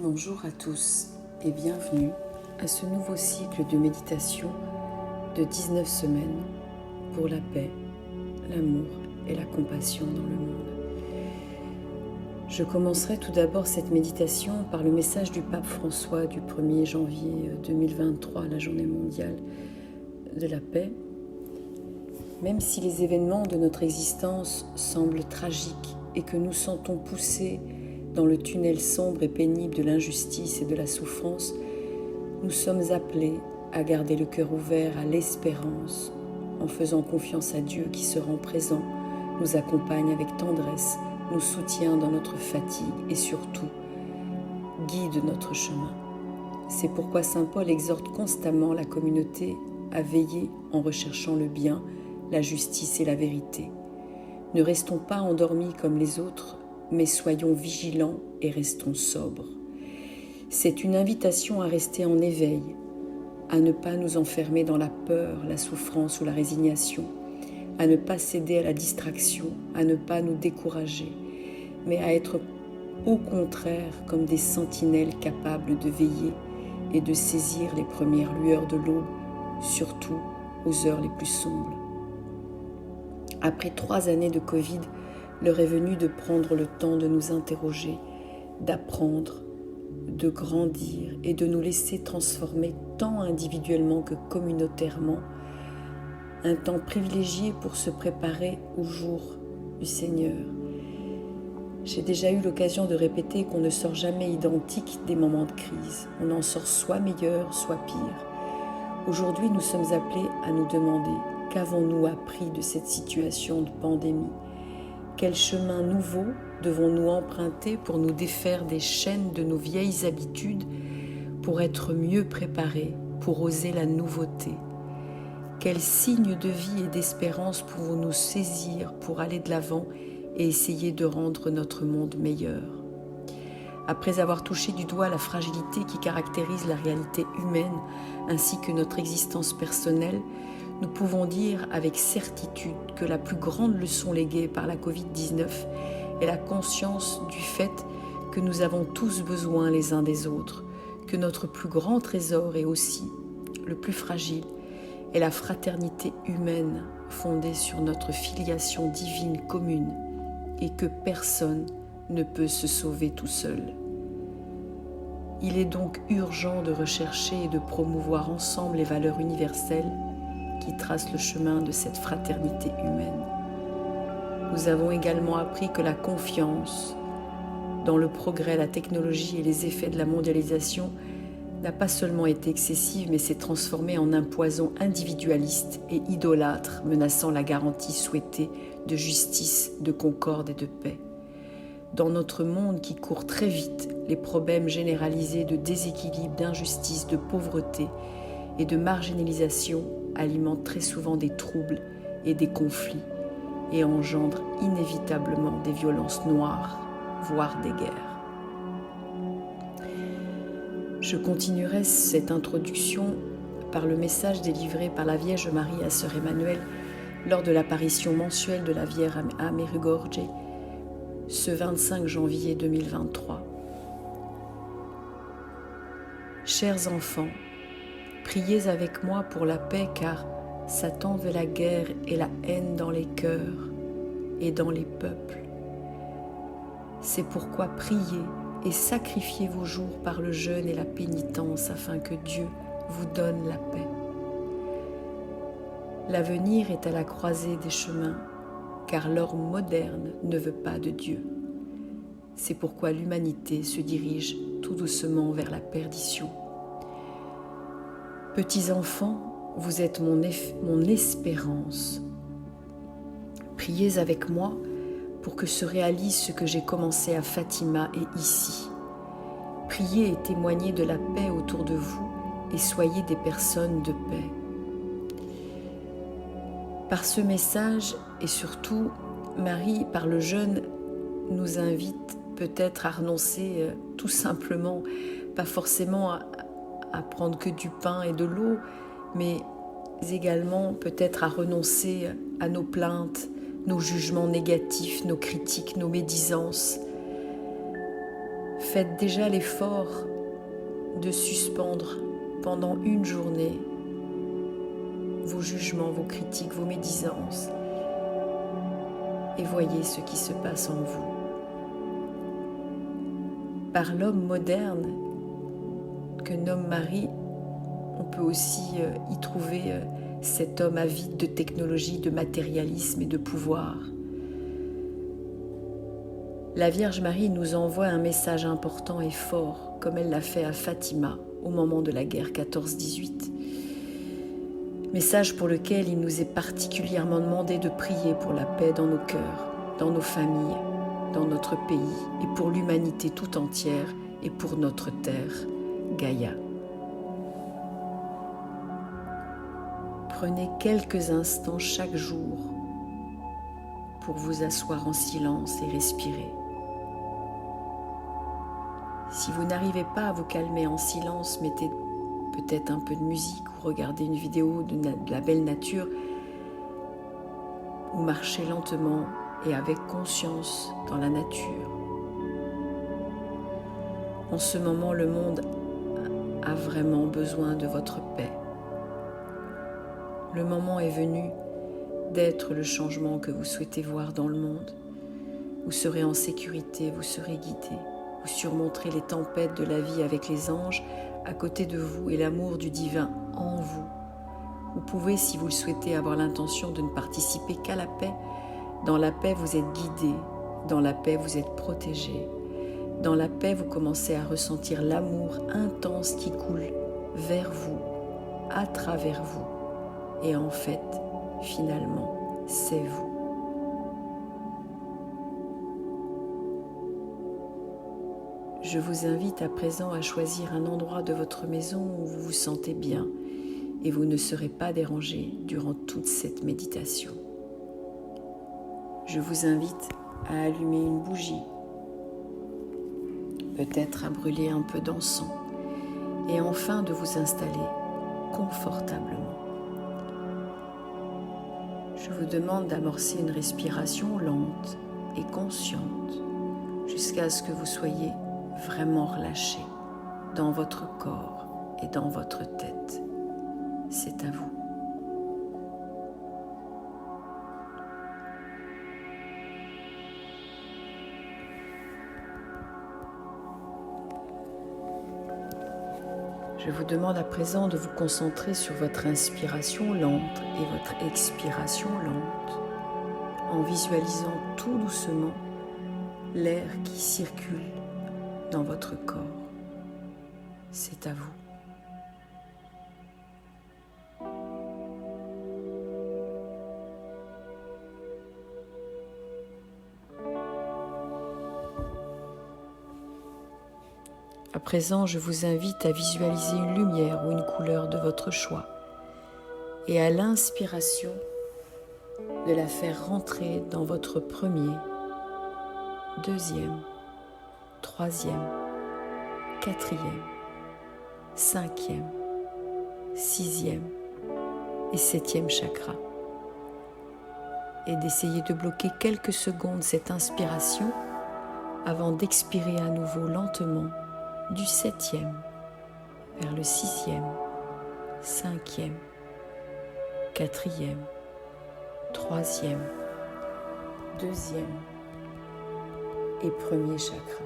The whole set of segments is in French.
Bonjour à tous et bienvenue à ce nouveau cycle de méditation de 19 semaines pour la paix, l'amour et la compassion dans le monde. Je commencerai tout d'abord cette méditation par le message du pape François du 1er janvier 2023, la journée mondiale de la paix. Même si les événements de notre existence semblent tragiques et que nous sentons poussés dans le tunnel sombre et pénible de l'injustice et de la souffrance, nous sommes appelés à garder le cœur ouvert à l'espérance, en faisant confiance à Dieu qui se rend présent, nous accompagne avec tendresse, nous soutient dans notre fatigue et surtout guide notre chemin. C'est pourquoi saint Paul exhorte constamment la communauté à veiller en recherchant le bien, la justice et la vérité. Ne restons pas endormis comme les autres, mais soyons vigilants et restons sobres. C'est une invitation à rester en éveil, à ne pas nous enfermer dans la peur, la souffrance ou la résignation, à ne pas céder à la distraction, à ne pas nous décourager, mais à être au contraire comme des sentinelles capables de veiller et de saisir les premières lueurs de l'aube, surtout aux heures les plus sombres. Après 3 années de Covid, l'heure est venue de prendre le temps de nous interroger, d'apprendre, de grandir et de nous laisser transformer tant individuellement que communautairement. Un temps privilégié pour se préparer au jour du Seigneur. J'ai déjà eu l'occasion de répéter qu'on ne sort jamais identique des moments de crise. On en sort soit meilleur, soit pire. Aujourd'hui, nous sommes appelés à nous demander qu'avons-nous appris de cette situation de pandémie ? Quel chemin nouveau devons-nous emprunter pour nous défaire des chaînes de nos vieilles habitudes, pour être mieux préparés, pour oser la nouveauté ? Quels signes de vie et d'espérance pouvons-nous saisir pour aller de l'avant et essayer de rendre notre monde meilleur ? Après avoir touché du doigt la fragilité qui caractérise la réalité humaine ainsi que notre existence personnelle, nous pouvons dire avec certitude que la plus grande leçon léguée par la Covid-19 est la conscience du fait que nous avons tous besoin les uns des autres, que notre plus grand trésor et aussi le plus fragile est la fraternité humaine fondée sur notre filiation divine commune et que personne ne peut se sauver tout seul. Il est donc urgent de rechercher et de promouvoir ensemble les valeurs universelles qui tracent le chemin de cette fraternité humaine. Nous avons également appris que la confiance dans le progrès, la technologie et les effets de la mondialisation n'a pas seulement été excessive, mais s'est transformée en un poison individualiste et idolâtre, menaçant la garantie souhaitée de justice, de concorde et de paix. Dans notre monde qui court très vite, les problèmes généralisés de déséquilibre, d'injustice, de pauvreté et de marginalisation alimentent très souvent des troubles et des conflits et engendrent inévitablement des violences noires, voire des guerres. Je continuerai cette introduction par le message délivré par la Vierge Marie à Sœur Emmanuelle lors de l'apparition mensuelle de la Vierge à Medjugorje ce 25 janvier 2023. Chers enfants, priez avec moi pour la paix car Satan veut la guerre et la haine dans les cœurs et dans les peuples. C'est pourquoi priez et sacrifiez vos jours par le jeûne et la pénitence afin que Dieu vous donne la paix. L'avenir est à la croisée des chemins car l'homme moderne ne veut pas de Dieu. C'est pourquoi l'humanité se dirige tout doucement vers la perdition. Petits enfants, vous êtes mon espérance. Priez avec moi pour que se réalise ce que j'ai commencé à Fatima et ici. Priez et témoignez de la paix autour de vous et soyez des personnes de paix. Par ce message et surtout, Marie, par le jeûne, nous invite peut-être à renoncer tout simplement, pas forcément à prendre que du pain et de l'eau, mais également peut-être à renoncer à nos plaintes, nos jugements négatifs, nos critiques, nos médisances. faites déjà l'effort de suspendre pendant une journée vos jugements, vos critiques, vos médisances et voyez ce qui se passe en vous. Par l'homme moderne que nomme Marie, on peut aussi y trouver cet homme avide de technologie, de matérialisme et de pouvoir. La Vierge Marie nous envoie un message important et fort, comme elle l'a fait à Fatima au moment de la guerre 14-18. Message pour lequel il nous est particulièrement demandé de prier pour la paix dans nos cœurs, dans nos familles, dans notre pays et pour l'humanité tout entière et pour notre terre, Gaïa. Prenez quelques instants chaque jour pour vous asseoir en silence et respirer. Si vous n'arrivez pas à vous calmer en silence, mettez peut-être un peu de musique ou regardez une vidéo de la belle nature ou marchez lentement et avec conscience dans la nature. En ce moment, le monde a vraiment besoin de votre paix. Le moment est venu d'être le changement que vous souhaitez voir dans le monde. Vous serez en sécurité, vous serez guidé. Vous surmonterez les tempêtes de la vie avec les anges à côté de vous et l'amour du divin en vous. Vous pouvez, si vous le souhaitez, avoir l'intention de ne participer qu'à la paix. Dans la paix, vous êtes guidé. Dans la paix, vous êtes protégé. Dans la paix, vous commencez à ressentir l'amour intense qui coule vers vous, à travers vous. Et en fait, finalement, c'est vous. Je vous invite à présent à choisir un endroit de votre maison où vous vous sentez bien et vous ne serez pas dérangé durant toute cette méditation. Je vous invite à allumer une bougie, peut-être à brûler un peu d'encens et enfin de vous installer confortablement. Je vous demande d'amorcer une respiration lente et consciente jusqu'à ce que vous soyez vraiment relâché dans votre corps et dans votre tête. C'est à vous. Je vous demande à présent de vous concentrer sur votre inspiration lente et votre expiration lente, en visualisant tout doucement l'air qui circule dans votre corps. C'est à vous. À présent, je vous invite à visualiser une lumière ou une couleur de votre choix et à l'inspiration de la faire rentrer dans votre premier, deuxième, troisième, quatrième, cinquième, sixième et septième chakra. Et d'essayer de bloquer quelques secondes cette inspiration avant d'expirer à nouveau lentement du septième vers le sixième, cinquième, quatrième, troisième, deuxième et premier chakra.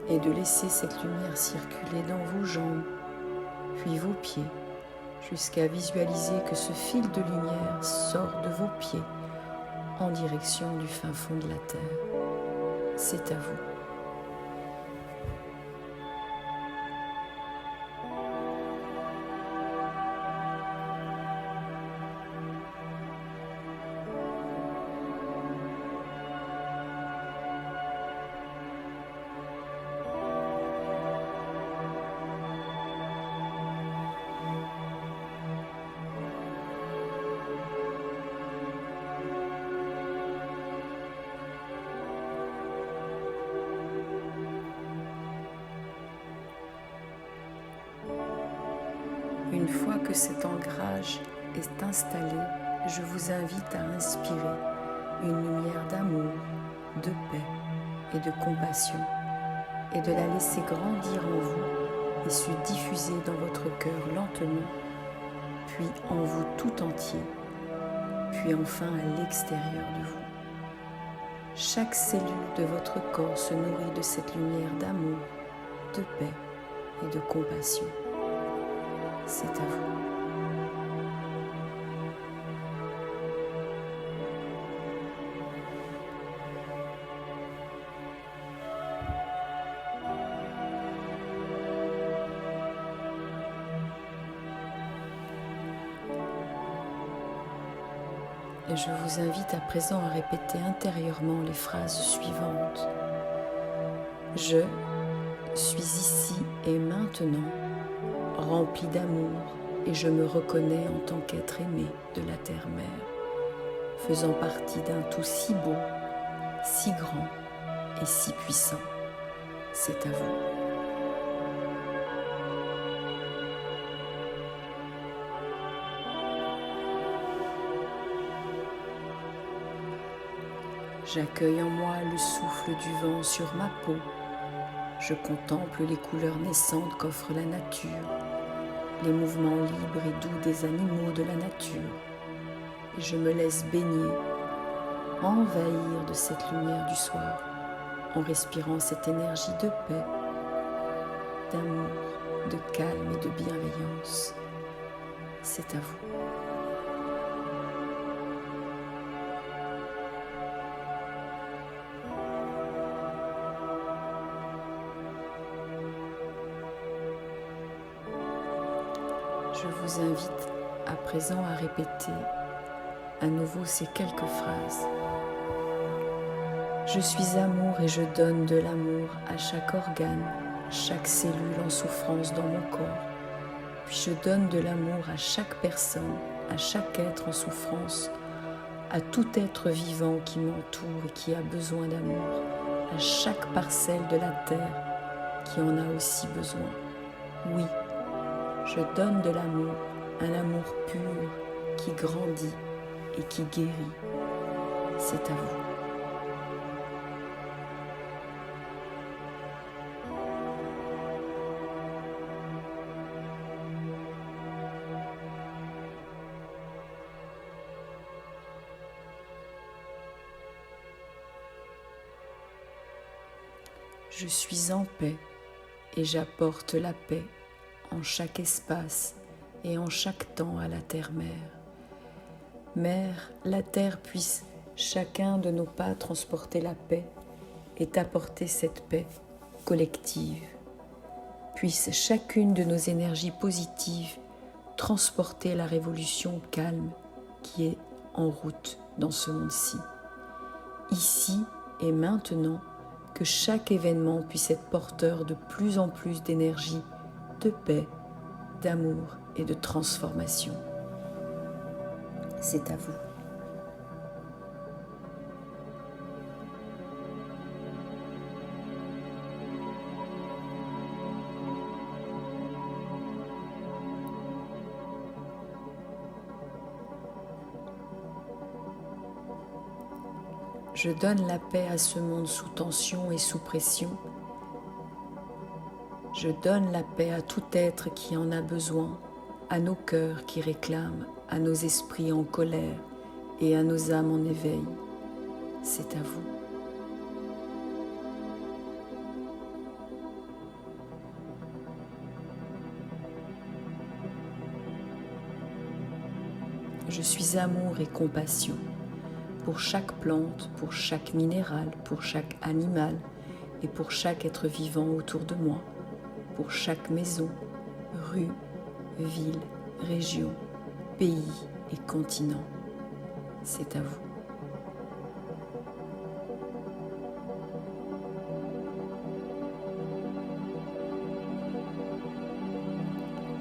Et de laisser cette lumière circuler dans vos jambes, puis vos pieds, jusqu'à visualiser que ce fil de lumière sort de vos pieds en direction du fin fond de la terre. C'est à vous. Une fois que cet ancrage est installé, je vous invite à inspirer une lumière d'amour, de paix et de compassion et de la laisser grandir en vous et se diffuser dans votre cœur lentement, puis en vous tout entier, puis enfin à l'extérieur de vous. Chaque cellule de votre corps se nourrit de cette lumière d'amour, de paix et de compassion. C'est à vous. Et je vous invite à présent à répéter intérieurement les phrases suivantes. Je suis ici et maintenant rempli d'amour et je me reconnais en tant qu'être aimé de la terre-mère, faisant partie d'un tout si beau, si grand et si puissant. C'est à vous. J'accueille en moi le souffle du vent sur ma peau. Je contemple les couleurs naissantes qu'offre la nature, les mouvements libres et doux des animaux de la nature. Et je me laisse baigner, envahir de cette lumière du soir, en respirant cette énergie de paix, d'amour, de calme et de bienveillance. C'est à vous. Je vous invite à présent à répéter à nouveau ces quelques phrases. Je suis amour et je donne de l'amour à chaque organe, chaque cellule en souffrance dans mon corps. Puis je donne de l'amour à chaque personne, à chaque être en souffrance, à tout être vivant qui m'entoure et qui a besoin d'amour, à chaque parcelle de la terre qui en a aussi besoin. Oui, je donne de l'amour, un amour pur qui grandit et qui guérit. C'est à vous. Je suis en paix et j'apporte la paix en chaque espace et en chaque temps à la terre-mère. Mère, la terre puisse chacun de nos pas transporter la paix et apporter cette paix collective. Puisse chacune de nos énergies positives transporter la révolution calme qui est en route dans ce monde-ci. Ici et maintenant, que chaque événement puisse être porteur de plus en plus d'énergie, de paix, d'amour et de transformation. C'est à vous. Je donne la paix à ce monde sous tension et sous pression. Je donne la paix à tout être qui en a besoin, à nos cœurs qui réclament, à nos esprits en colère et à nos âmes en éveil. C'est à vous. Je suis amour et compassion pour chaque plante, pour chaque minéral, pour chaque animal et pour chaque être vivant autour de moi, pour chaque maison, rue, ville, région, pays et continent. C'est à vous.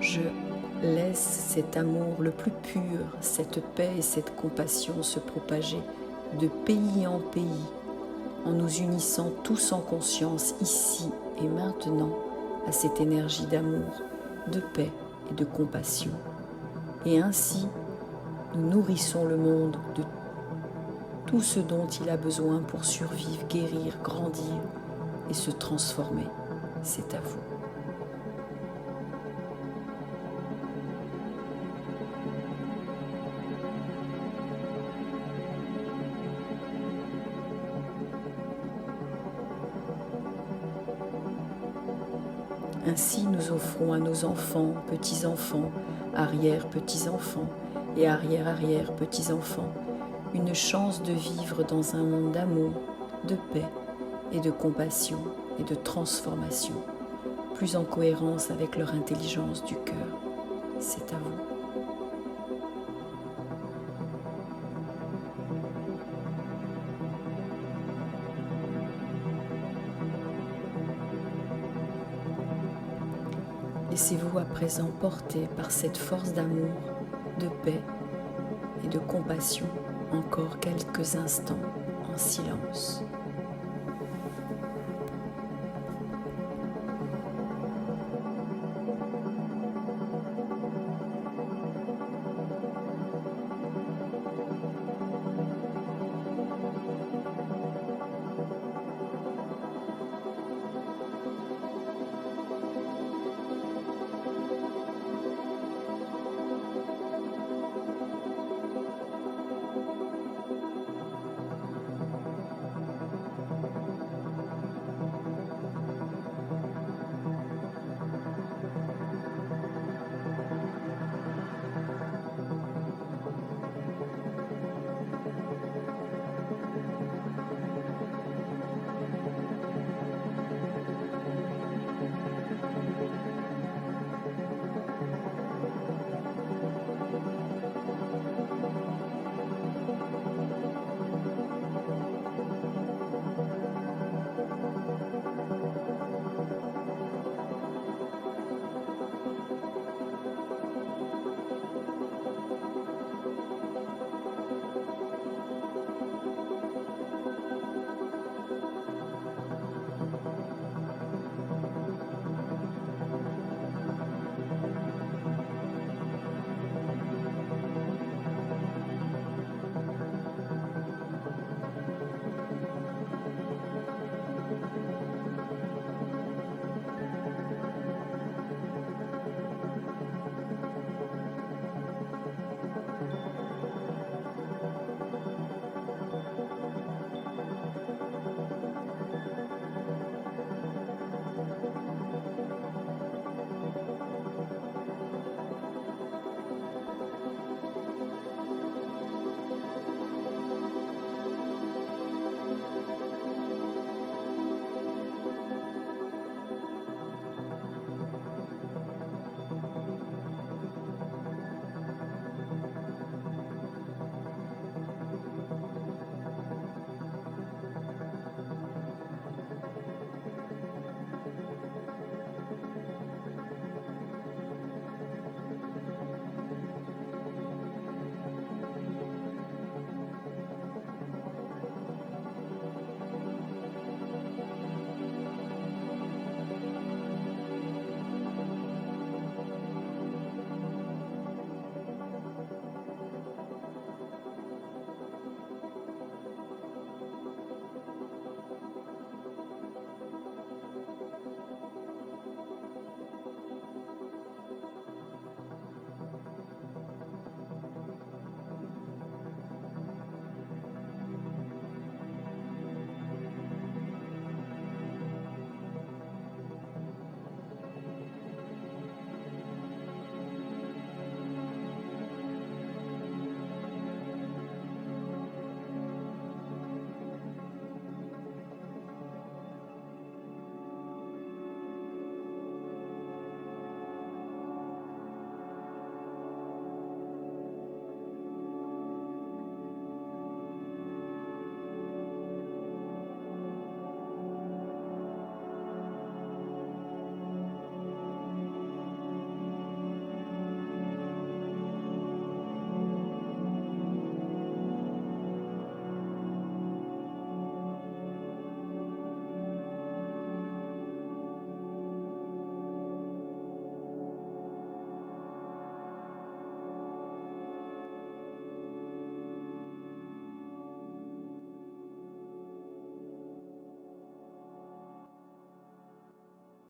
Je laisse cet amour le plus pur, cette paix et cette compassion se propager de pays en pays, en nous unissant tous en conscience ici et maintenant à cette énergie d'amour, de paix et de compassion. Et ainsi, nous nourrissons le monde de tout ce dont il a besoin pour survivre, guérir, grandir et se transformer. c'est à vous. Ainsi, nous offrons à nos enfants, petits-enfants, arrière-petits-enfants et arrière-arrière-petits-enfants une chance de vivre dans un monde d'amour, de paix et de compassion et de transformation, plus en cohérence avec leur intelligence du cœur. C'est à vous. Laissez-vous à présent porter par cette force d'amour, de paix et de compassion encore quelques instants en silence.